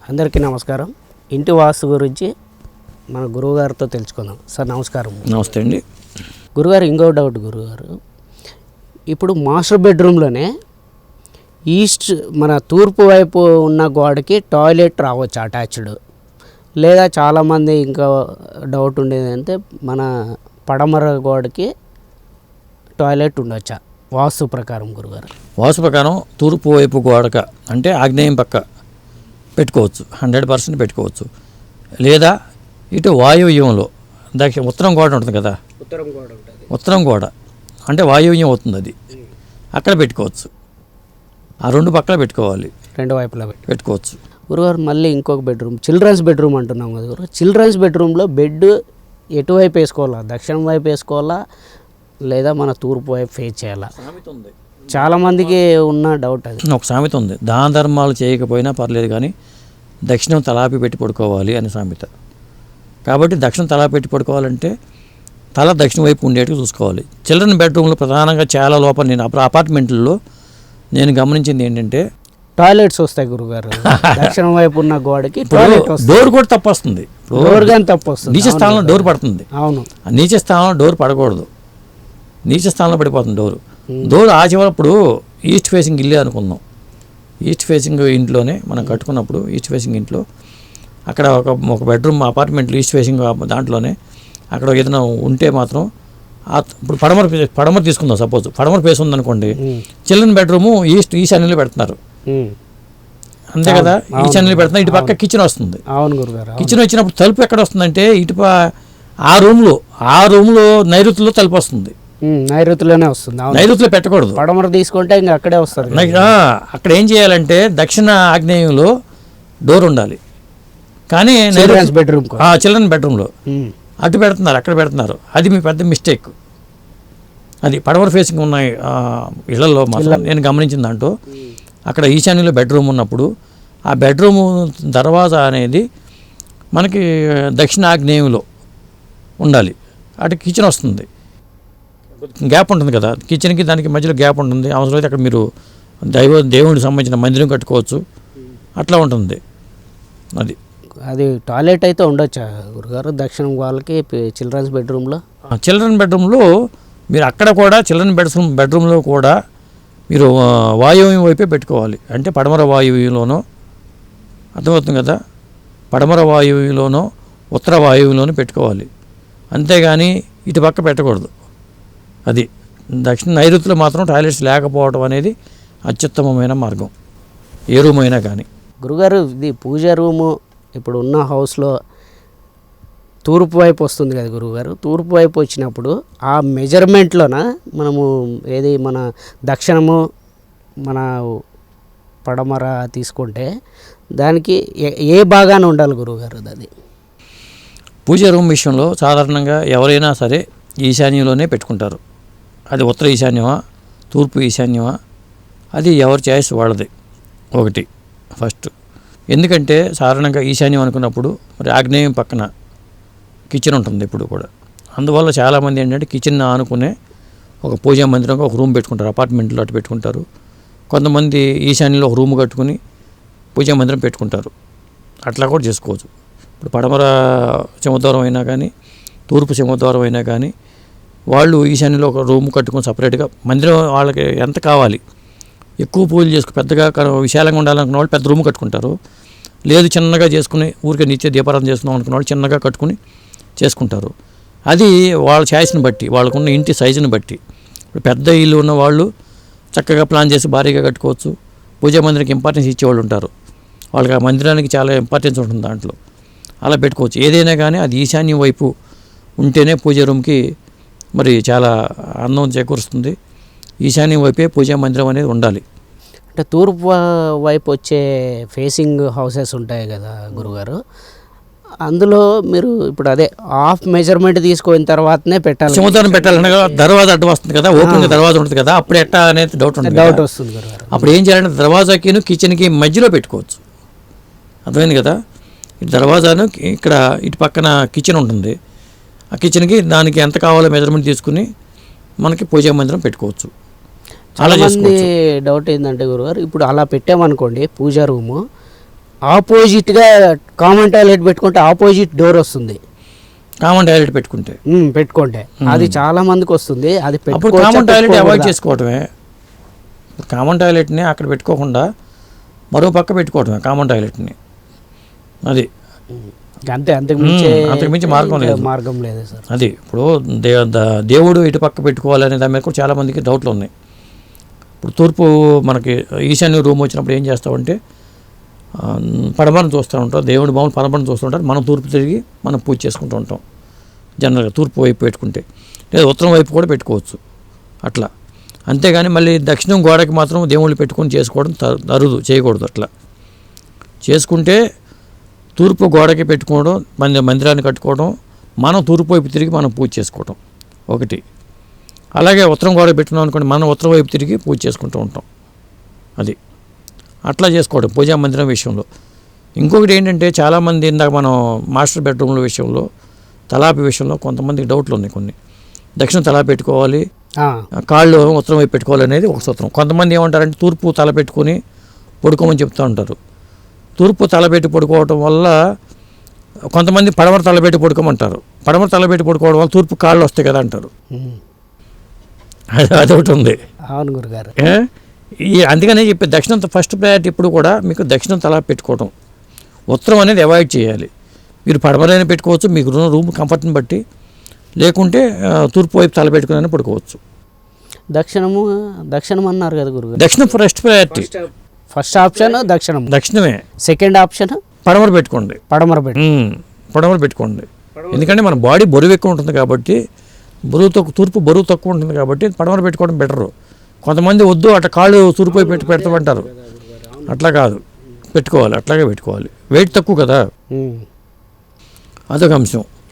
అందరికీ నమస్కారం. ఇంటి వాస్తు గురించి మన గురువుగారితో తెలుసుకుందాం. సార్ నమస్కారం. నమస్తే అండి. గురుగారు, ఇంకో డౌట్ గురుగారు, ఇప్పుడు మాస్టర్ బెడ్రూమ్లోనే ఈస్ట్ మన తూర్పు వైపు ఉన్న గోడకి టాయిలెట్ రావచ్చు అటాచ్డ్, లేదా చాలామంది ఇంకా డౌట్ ఉండేది అంటే మన పడమర గోడకి టాయిలెట్ ఉండొచ్చా వాస్తు ప్రకారం? గురుగారు, వాస్తు ప్రకారం తూర్పు వైపు గోడక అంటే ఆగ్నేయం పక్క పెట్టుకోవచ్చు, 100% పెట్టుకోవచ్చు. లేదా ఇటు వాయువ్యంలో ఉత్తరం గోడ ఉంటుంది కదా, ఉత్తరం గోడ అంటే వాయువ్యం అవుతుంది, అది అక్కడ పెట్టుకోవచ్చు. ఆ రెండు పక్కల పెట్టుకోవాలి, రెండు వైపులా పెట్టుకోవచ్చు. గురుగారు, మళ్ళీ ఇంకొక బెడ్రూమ్, చిల్డ్రన్స్ బెడ్రూమ్ అంటున్నాం కదా గురు. చిల్డ్రన్స్ బెడ్రూమ్లో బెడ్ ఎటువైపు వేసుకోవాలా? దక్షిణం వైపు వేసుకోవాలా లేదా మన తూర్పు వైపు ఫేస్ చేయాలా? చాలామందికి ఉన్న డౌట్ అది. ఒక సామెత ఉంది, దాన ధర్మాలు చేయకపోయినా పర్లేదు కానీ దక్షిణం తలాపి పెట్టి పడుకోవాలి అనే సామెత. కాబట్టి దక్షిణం తలా పెట్టి పడుకోవాలంటే తల దక్షిణ వైపు ఉండేట్టు చూసుకోవాలి. చిల్డ్రన్ బెడ్రూమ్లో ప్రధానంగా చాలా లోపల నేను అపార్ట్మెంట్లలో నేను గమనించింది ఏంటంటే టాయిలెట్స్ వస్తాయి గురుగారు. దక్షిణం వైపు ఉన్న గోడకి డోర్ కూడా తప్పు వస్తుంది, డోర్ కానీ తప్పు వస్తుంది, నీచ స్థానంలో డోర్ పడుతుంది. అవును, నీచ స్థానంలో డోర్ పడకూడదు, నీచ స్థానంలో పడిపోతుంది డోరు. డోర్ ఆచినప్పుడు ఈస్ట్ ఫేసింగ్ ఇల్లే అనుకుందాం. ఈస్ట్ ఫేసింగ్ ఇంట్లోనే మనం కట్టుకున్నప్పుడు ఈస్ట్ ఫేసింగ్ ఇంట్లో అక్కడ ఒక బెడ్రూమ్ అపార్ట్మెంట్లో ఈస్ట్ ఫేసింగ్ దాంట్లోనే అక్కడ ఏదైనా ఉంటే మాత్రం ఇప్పుడు పడమర తీసుకుందాం. సపోజ్ పడమర ఫేస్ ఉందనుకోండి, చిల్డ్రన్ బెడ్రూము ఈశాన్యంలో పెడుతున్నారు, అంతే కదా, ఈశాన్యంలో పెడుతున్నారు. ఇటు పక్క కిచెన్ వస్తుంది. అవును గురుగారు. కిచెన్ వచ్చినప్పుడు తలుపు ఎక్కడ వస్తుందంటే ఇటు ఆ రూమ్లో నైరుతిలో తలుపు వస్తుంది. నైరుతిలోనే వస్తుంది. నైరుతిలో పెట్టకూడదు, పడమర తీసుకుంటే ఇంకా అక్కడే వస్తుంది. అక్కడ ఏం చేయాలంటే దక్షిణ ఆగ్నేయంలో డోర్ ఉండాలి. కానీ చిల్డ్రన్ బెడ్రూమ్లో అటు పెడుతున్నారు, అక్కడ పెడుతున్నారు. అది మీ పెద్ద మిస్టేక్. అది పడమర ఫేసింగ్ ఉన్న ఇళ్లలో మాత్రం నేను గమనించిన దాంట్లో అక్కడ ఈశాన్యంలో బెడ్రూమ్ ఉన్నప్పుడు ఆ బెడ్రూమ్ దర్వాజా అనేది మనకి దక్షిణ ఆగ్నేయంలో ఉండాలి. అటు కిచెన్ వస్తుంది, గ్యాప్ ఉంటుంది కదా, కిచెన్కి దానికి మధ్యలో గ్యాప్ ఉంటుంది. అవసరమైతే అక్కడ మీరు దేవుడికి సంబంధించిన మందిరం కట్టుకోవచ్చు, అట్లా ఉంటుంది. అది టాయిలెట్ అయితే ఉండొచ్చా గురుగారు దక్షిణం వాళ్ళకి చిల్డ్రన్స్ బెడ్రూమ్లో? చిల్డ్రన్ బెడ్రూమ్లో మీరు అక్కడ కూడా చిల్డ్రన్ బెడ్రూమ్లో కూడా మీరు వాయువ్యం వైపే పెట్టుకోవాలి. అంటే పడమర వాయువ్యంలోనో, అర్థమవుతుంది కదా, పడమర వాయువ్యంలోనో ఉత్తర వాయువ్యంలోనూ పెట్టుకోవాలి. అంతేగాని ఇటు పక్క పెట్టకూడదు. అది దక్షిణ నైరుతిలో మాత్రం టాయిలెట్స్ లేకపోవడం అనేది అత్యుత్తమమైన మార్గం, ఏ రూమ్ అయినా కానీ. గురుగారు, ఇది పూజ రూము ఇప్పుడు ఉన్న హౌస్లో తూర్పు వైపు వస్తుంది కదా గురుగారు. తూర్పు వైపు వచ్చినప్పుడు ఆ మెజర్మెంట్లోన మనము ఏది మన దక్షిణము మన పడమర తీసుకుంటే దానికి ఏ భాగాన ఉండాలి గురుగారు? అది పూజ రూమ్ విషయంలో సాధారణంగా ఎవరైనా సరే ఈశాన్యంలోనే పెట్టుకుంటారు. అది ఉత్తర ఈశాన్యమా తూర్పు ఈశాన్యమా అది ఎవరి చాయిస్ వాళ్ళది. ఒకటి ఫస్ట్, ఎందుకంటే సాధారణంగా ఈశాన్యం అనుకున్నప్పుడు మరి ఆగ్నేయం పక్కన కిచెన్ ఉంటుంది ఎప్పుడు కూడా. అందువల్ల చాలామంది ఏంటంటే కిచెన్ ఆనుకునే ఒక పూజా మందిరంగా ఒక రూమ్ పెట్టుకుంటారు, అపార్ట్మెంట్లో అటు పెట్టుకుంటారు. కొంతమంది ఈశాన్యంలో ఒక రూమ్ కట్టుకుని పూజా మందిరం పెట్టుకుంటారు, అట్లా కూడా చేసుకోవచ్చు. ఇప్పుడు పడమర సింహద్వారం అయినా కానీ తూర్పు సింహద్వారం అయినా కానీ వాళ్ళు ఈశాన్యంలో ఒక రూమ్ కట్టుకుని సపరేట్గా మందిరం వాళ్ళకి ఎంత కావాలి, ఎక్కువ పూజలు చేసుకుని పెద్దగా విశాలంగా ఉండాలనుకున్న వాళ్ళు పెద్ద రూమ్ కట్టుకుంటారు. లేదు చిన్నగా చేసుకుని ఊరికే నిత్య దీపారాధన చేసుకుందాం అనుకున్న వాళ్ళు చిన్నగా కట్టుకుని చేసుకుంటారు. అది వాళ్ళ ఛాయిస్ని బట్టి, వాళ్ళకున్న ఇంటి సైజుని బట్టి. ఇప్పుడు పెద్ద ఇల్లు ఉన్న వాళ్ళు చక్కగా ప్లాన్ చేసి భారీగా కట్టుకోవచ్చు. పూజా మందిరానికి ఇంపార్టెన్స్ ఇచ్చేవాళ్ళు ఉంటారు, వాళ్ళకి ఆ మందిరానికి చాలా ఇంపార్టెన్స్ ఉంటుంది దాంట్లో, అలా పెట్టుకోవచ్చు. ఏదైనా కానీ అది ఈశాన్యం వైపు ఉంటేనే పూజ రూమ్కి మరి చాలా అందం చేకూరుస్తుంది. ఈశాన్యం వైపే పూజా మందిరం అనేది ఉండాలి. అంటే తూర్పు వైపు వచ్చే ఫేసింగ్ హౌసెస్ ఉంటాయి కదా గురుగారు, అందులో మీరు ఇప్పుడు అదే హాఫ్ మెజర్మెంట్ తీసుకున్న తర్వాతనే పెట్టాలి. సింహద్వారం పెట్టాలన్నా దర్వాజా అడ్డు వస్తుంది కదా, ఓపెన్ దర్వాజా ఉంటుంది కదా, అప్పుడు ఎట్టా అనేది డౌట్ వస్తుంది గురుగారు. అప్పుడు ఏం చేయాలంటే దర్వాజాకి కిచెన్కి మధ్యలో పెట్టుకోవచ్చు, అర్థమైంది కదా. ఇటు దర్వాజాను ఇక్కడ ఇటు పక్కన కిచెన్ ఉంటుంది, ఆ కిచెన్కి దానికి ఎంత కావాలో మెజర్మెంట్ తీసుకుని మనకి పూజా మందిరం పెట్టుకోవచ్చు. చాలామంది డౌట్ ఏంటంటే గురుగారు, ఇప్పుడు అలా పెట్టామనుకోండి పూజా రూము, ఆపోజిట్గా కామన్ టాయిలెట్ పెట్టుకుంటే ఆపోజిట్ డోర్ వస్తుంది. కామన్ టాయిలెట్ పెట్టుకుంటే పెట్టుకుంటే అది చాలా మందికి వస్తుంది. అది అప్పుడు కామన్ టాయిలెట్ అవాయిడ్ చేసుకోవటమే. కామన్ టాయిలెట్ని అక్కడ పెట్టుకోకుండా మరో పక్క పెట్టుకోవటమే కామన్ టాయిలెట్ని. అది అంతే, అంతకుమించి మార్గం లేదు సార్. అది ఇప్పుడు దేవుడు ఇటు పక్క పెట్టుకోవాలనే దాని మీద కూడా చాలామందికి డౌట్లు ఉన్నాయి. ఇప్పుడు తూర్పు మనకి ఈశాన్య రూమ్ వచ్చినప్పుడు ఏం చేస్తామంటే పడమరను చూస్తూ ఉంటాం, దేవుడి మామూలు పడమరను చూస్తూ ఉంటారు. మనం తూర్పు తిరిగి మనం పూజ చేసుకుంటూ ఉంటాం జనరల్గా, తూర్పు వైపు పెట్టుకుంటే. లేదా ఉత్తరం వైపు కూడా పెట్టుకోవచ్చు అట్లా. అంతేగాని మళ్ళీ దక్షిణం గోడకి మాత్రం దేవుళ్ళు పెట్టుకొని చేసుకోవడం అరుదు, చేయకూడదు. అట్లా చేసుకుంటే తూర్పు గోడకి పెట్టుకోవడం, మందిరాన్ని కట్టుకోవడం, మనం తూర్పు వైపు తిరిగి మనం పూజ చేసుకోవడం ఒకటి. అలాగే ఉత్తరం గోడకి పెట్టుకున్నాం అనుకోండి, మనం ఉత్తరం వైపు తిరిగి పూజ చేసుకుంటూ ఉంటాం. అది అట్లా చేసుకోవడం పూజా మందిరం విషయంలో. ఇంకొకటి ఏంటంటే చాలామంది ఇందాక మనం మాస్టర్ బెడ్రూమ్ల విషయంలో, తలాపి విషయంలో కొంతమందికి డౌట్లు ఉన్నాయి. కొన్ని దక్షిణం తలా పెట్టుకోవాలి, కాళ్ళు ఉత్తరం వైపు పెట్టుకోవాలి అనేది ఒక సూత్రం. కొంతమంది ఏమంటారంటే తూర్పు తల పెట్టుకొని పడుకోమని చెప్తూ ఉంటారు. తూర్పు తలపెట్టి పడుకోవడం వల్ల కొంతమంది పడమర తలపెట్టి పడుకోమంటారు. పడమర తలపెట్టి పడుకోవడం వల్ల తూర్పు కాళ్ళు వస్తాయి కదా అంటారు. అదొకటి ఉంది. అవును గురుగారు. అందుకనే చెప్పి దక్షిణం ఫస్ట్ ప్రయారిటీ ఇప్పుడు కూడా మీకు దక్షిణం తల పెట్టుకోవడం, ఉత్తరం అనేది అవాయిడ్ చేయాలి. మీరు పడమరైనా పెట్టుకోవచ్చు మీకు రూమ్ కంఫర్ట్ని బట్టి, లేకుంటే తూర్పు వైపు తల పెట్టుకుని పడుకోవచ్చు. దక్షిణం అన్నారు కదా గురుగారు. దక్షిణం ఫస్ట్ ప్రయారిటీ. ఫస్ట్ ఆప్షన్ దక్షిణమే. సెకండ్ ఆప్షన్ పడమర పెట్టుకోండి. పడమర పెట్టుకోండి. ఎందుకంటే మన బాడీ బరువు ఎక్కువ ఉంటుంది కాబట్టి, తూర్పు బరువు తక్కువ ఉంటుంది కాబట్టి పడమర పెట్టుకోవడం బెటరు. కొంతమంది వద్దు అట్లా కాళ్ళు తూర్పు వైపు పెడతామంటారు. అట్లా కాదు, పెట్టుకోవాలి, అట్లాగే పెట్టుకోవాలి. వెయిట్ తక్కువ కదా, అదొక అంశం.